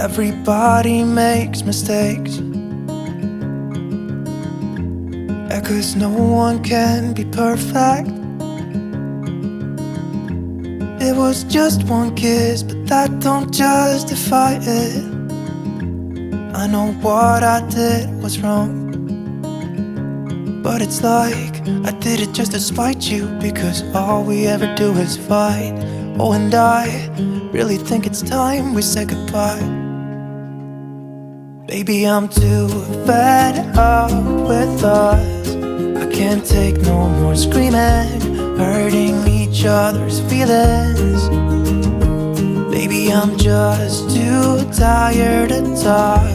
Everybody makes mistakes. Yeah, 'cause no one can be perfect. It was just one kiss, but that don't justify it. I know what I did was wrong, but it's like I did it just to spite you, because all we ever do is fight. Oh, and I really think it's time we say goodbye. Baby, I'm too fed up with us. I can't take no more screaming, hurting each other's feelings. Baby, I'm just too tired to talk,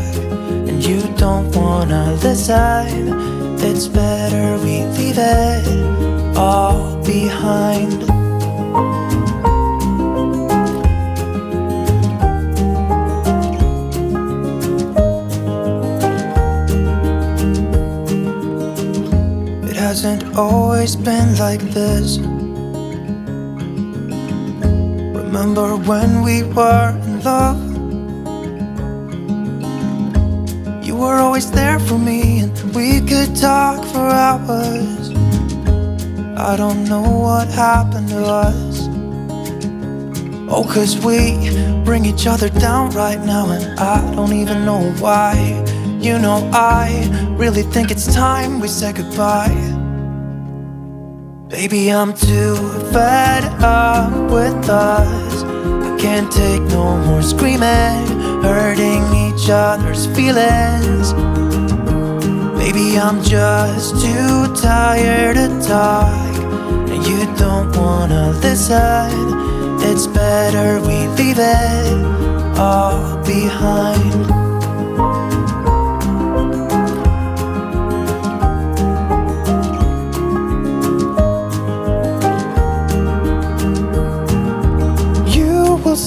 and you don't wanna listen. It's better we leave it all behind. Hasn't always been like this. Remember when we were in love? You were always there for me, and we could talk for hours. I don't know what happened to us. Oh, 'cause we bring each other down right now, and I don't even know why. You know, I really think it's time we say goodbye. Baby, I'm too fed up with us. I can't take no more screaming, hurting each other's feelings. Baby, I'm just too tired to talk, and you don't wanna listen. It's better we leave it all behind.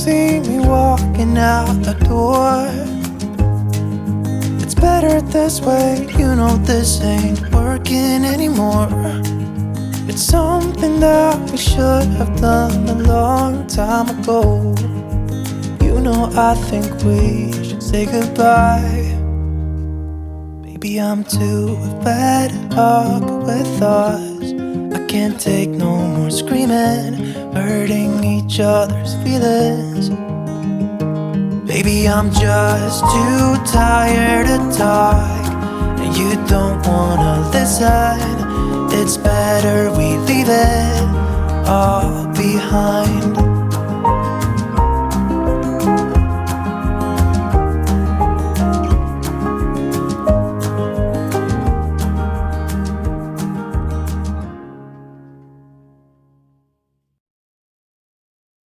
See me walking out the door. It's better this way, you know this ain't working anymore. It's something that we should have done a long time ago. You know, I think we should say goodbye. Baby, I'm too fed up with us. I can't take no more screaming, hurting each other's feelings. Baby, I'm just too tired to talk, and you don't wanna listen. It's better we leave it all behind.